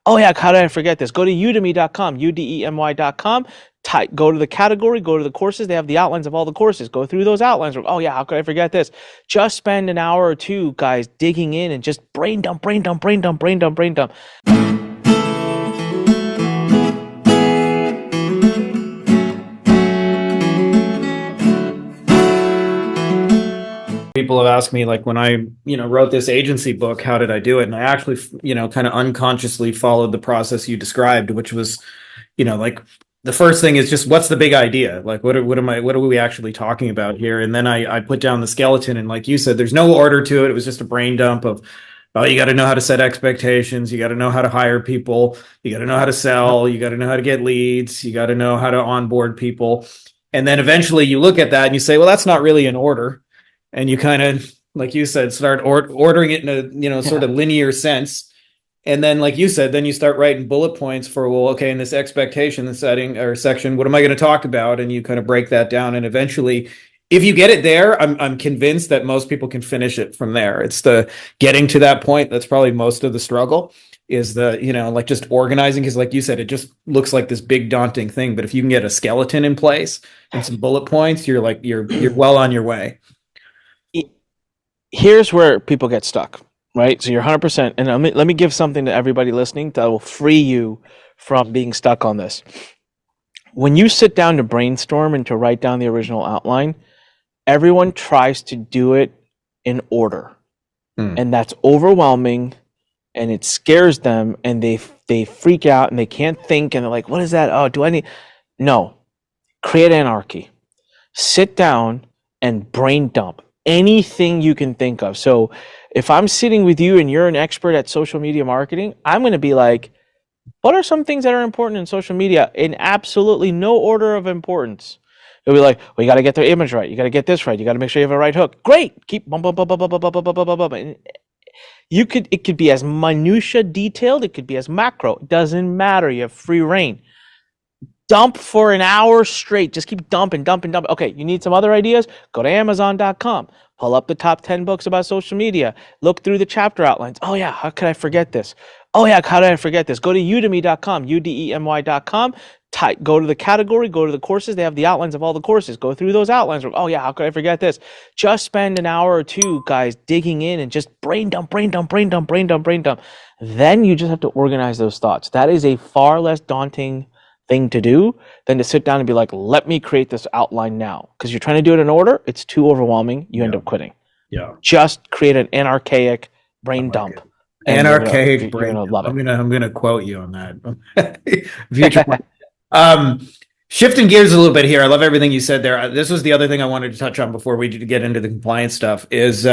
Oh yeah, how did I forget this? Go to udemy.com, udemy.com. Go to the category, go to the courses. They have the outlines of all the courses. Go through those outlines. Oh yeah, how could I forget this? Just spend an hour or two, guys, digging in and just brain dump, brain dump, brain dump, brain dump, brain dump. People have asked me, like, when I wrote this agency book, how did I do it? And I actually kind of unconsciously followed the process you described, which was, like, the first thing is just, what's the big idea? Like, what are we actually talking about here? And then I put down the skeleton, and like you said, there's no order to it. It was just a brain dump of, oh, you got to know how to set expectations, you got to know how to hire people, you got to know how to sell, you got to know how to get leads, you got to know how to onboard people. And then eventually you look at that and you say, well, that's not really in order. And you kind of, like you said, start ordering it in a sort of linear sense. And then, like you said, then you start writing bullet points for, well, okay, in this expectation setting or section, what am I going to talk about? And you kind of break that down. And eventually, if you get it there, I'm convinced that most people can finish it from there. It's the getting to that point that's probably most of the struggle, is the, like, just organizing. Because like you said, it just looks like this big daunting thing. But if you can get a skeleton in place and some bullet points, you're well on your way. Here's where people get stuck, right? So you're 100%. And let me give something to everybody listening that will free you from being stuck on this. When you sit down to brainstorm and to write down the original outline, everyone tries to do it in order. And that's overwhelming, and it scares them, and they freak out, and they can't think, and they're like, what is that? Oh, do I need? No. Create anarchy. Sit down and brain dump anything you can think of. So if I'm sitting with you and you're an expert at social media marketing, I'm going to be like, what are some things that are important in social media in absolutely no order of importance? It'll be like, well, you got to get the image right. You got to get this right. You got to make sure you have a right hook. Great. Keep bum, bum, bum, bum, bum, bum, bum, bum, bum, bum, bum. And it could be as minutia detailed. It could be as macro. It doesn't matter. You have free reign. Dump for an hour straight. Just keep dumping. Okay, you need some other ideas? Go to Amazon.com. Pull up the top 10 books about social media. Look through the chapter outlines. Oh yeah, how could I forget this? Oh yeah, how did I forget this? Go to udemy.com, udemy.com. Go to the category, go to the courses. They have the outlines of all the courses. Go through those outlines. Oh yeah, how could I forget this? Just spend an hour or two, guys, digging in and just brain dump, brain dump, brain dump, brain dump, brain dump. Then you just have to organize those thoughts. That is a far less daunting thing to do than to sit down and be like, let me create this outline now. Because you're trying to do it in order, it's too overwhelming. You end up quitting. Yeah. Just create an anarchaic brain dump. Anarchaic brain dump. I'm gonna quote you on that. Future. Shifting gears a little bit here. I love everything you said there. This was the other thing I wanted to touch on before we get into the compliance stuff. Is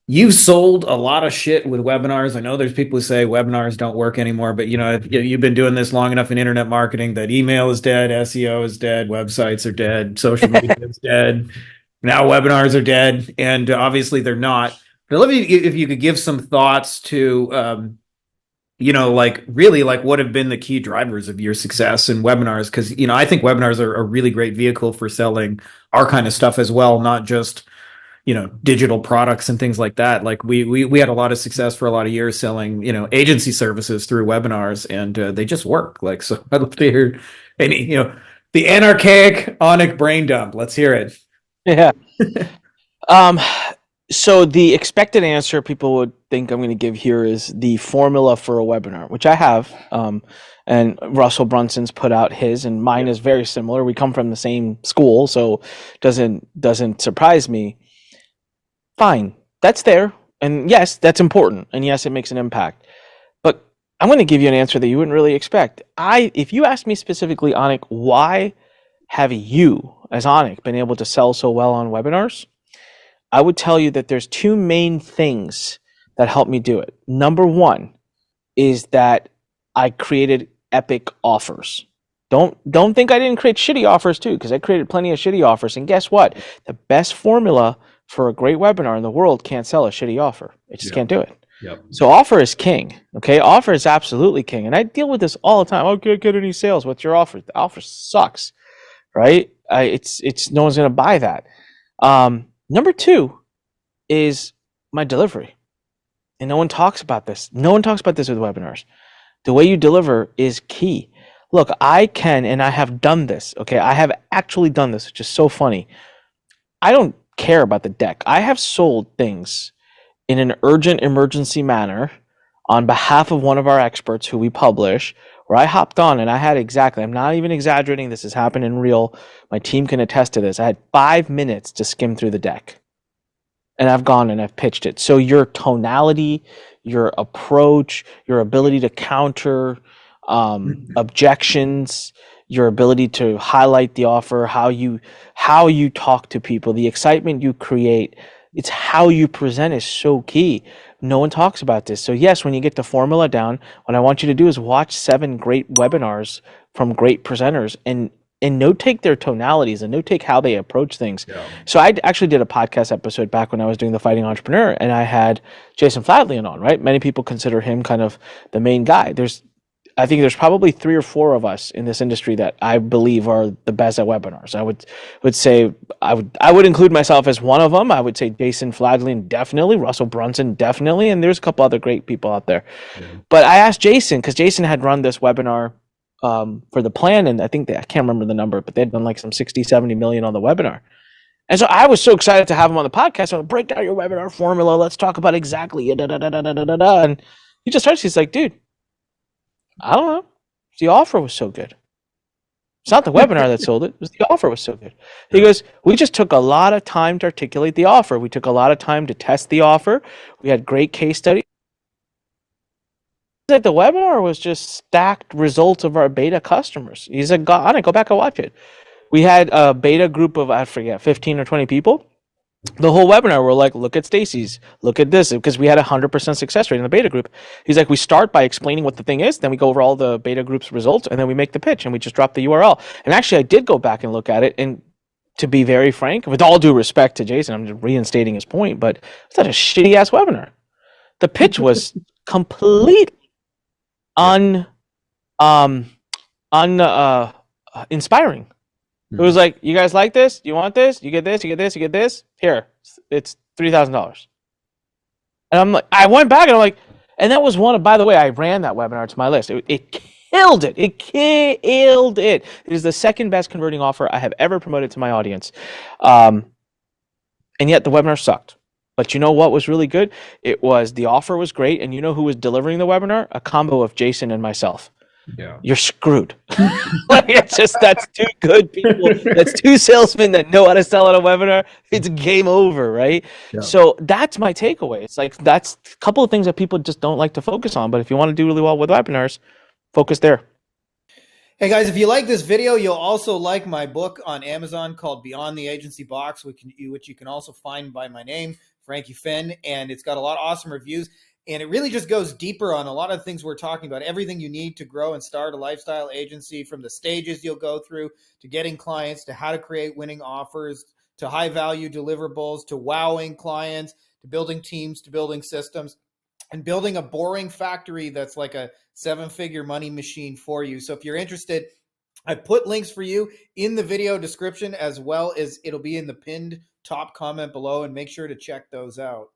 you've sold a lot of shit with webinars. I know there's people who say webinars don't work anymore, but you've been doing this long enough in internet marketing that email is dead, SEO is dead, websites are dead, social media is dead. Now webinars are dead, and obviously they're not. But I'd love you if you could give some thoughts to, like, really, like, what have been the key drivers of your success in webinars? Because, I think webinars are a really great vehicle for selling our kind of stuff as well, not just digital products and things like that. Like we had a lot of success for a lot of years selling, agency services through webinars, and they just work. Like, so I'd love to hear any, the anarchaic Anik brain dump. Let's hear it. Yeah. So the expected answer people would think I'm going to give here is the formula for a webinar, which I have. And Russell Brunson's put out his, and mine is very similar. We come from the same school, so doesn't surprise me. Fine, that's there, and yes, that's important, and yes, it makes an impact. But I'm going to give you an answer that you wouldn't really expect. If you ask me specifically, Anik, why have you, as Anik, been able to sell so well on webinars? I would tell you that there's two main things that help me do it. Number one is that I created epic offers. Don't think I didn't create shitty offers too, because I created plenty of shitty offers. And guess what? The best formula for a great webinar in the world can't sell a shitty offer. It just can't do it. Yep. So offer is king. Okay, offer is absolutely king. And I deal with this all the time. Oh, can't get any sales. What's your offer? The offer sucks, right? It's no one's gonna buy that. Number two is my delivery. And no one talks about this. No one talks about this with webinars. The way you deliver is key. Look, I can, and I have done this. Okay, I have actually done this, which is so funny. I don't care about the deck. I have sold things in an urgent emergency manner on behalf of one of our experts who we publish, where I hopped on and I had exactly, I'm not even exaggerating, this has happened in real, my team can attest to this. I had 5 minutes to skim through the deck. And I've gone and I've pitched it. So your tonality, your approach, your ability to counter objections, your ability to highlight the offer, how you talk to people, the excitement you create, it's how you present is so key. No one talks about this. So yes, when you get the formula down, what I want you to do is watch 7 great webinars from great presenters and note take their tonalities and note take how they approach things. Yeah. So I actually did a podcast episode back when I was doing the Fighting Entrepreneur, and I had Jason Fladlien on, right? Many people consider him kind of the main guy. I think there's probably 3 or 4 of us in this industry that I believe are the best at webinars. I would say I would include myself as one of them. I would say Jason Fladlien definitely, Russell Brunson definitely, and there's a couple other great people out there. Yeah. But I asked Jason because Jason had run this webinar for the plan, and I think I can't remember the number, but they'd done like some 60, 70 million on the webinar. And so I was so excited to have him on the podcast. So break down your webinar formula. Let's talk about exactly. And he just starts. He's like, dude, I don't know. The offer was so good. It's not the webinar that sold it. It was the offer was so good. He goes, we just took a lot of time to articulate the offer. We took a lot of time to test the offer. We had great case studies. That the webinar was just stacked results of our beta customers. He's like, Anik, go back and watch it. We had a beta group of, I forget, 15 or 20 people. The whole webinar, we're like, look at Stacy's, look at this, because we had 100% success rate in the beta group. He's like, we start by explaining what the thing is, then we go over all the beta group's results, and then we make the pitch, and we just drop the URL. And actually, I did go back and look at it, and to be very frank, with all due respect to Jason, I'm just reinstating his point, but it's not a shitty-ass webinar. The pitch was completely inspiring. It was like, you guys like this? You want this? You get this? You get this? You get this? Here, it's $3,000. And I'm like, I went back and I'm like, and that was one of, by the way, I ran that webinar to my list. It killed it. It killed it. It is the second best converting offer I have ever promoted to my audience. And yet the webinar sucked. But you know what was really good? It was, the offer was great. And you know who was delivering the webinar? A combo of Jason and myself. Yeah. You're screwed. Like, it's just, that's 2 good people. That's 2 salesmen that know how to sell at a webinar. It's game over, right? Yeah. So that's my takeaway. It's like, that's a couple of things that people just don't like to focus on. But if you want to do really well with webinars, focus there. Hey guys, if you like this video, you'll also like my book on Amazon called Beyond the Agency Box, which you can also find by my name, Frankie Finn, and it's got a lot of awesome reviews. And it really just goes deeper on a lot of things we're talking about, everything you need to grow and start a lifestyle agency, from the stages you'll go through to getting clients, to how to create winning offers, to high value deliverables, to wowing clients, to building teams, to building systems, and building a boring factory that's like a 7-figure money machine for you. So if you're interested, I put links for you in the video description, as well as it'll be in the pinned top comment below, and make sure to check those out.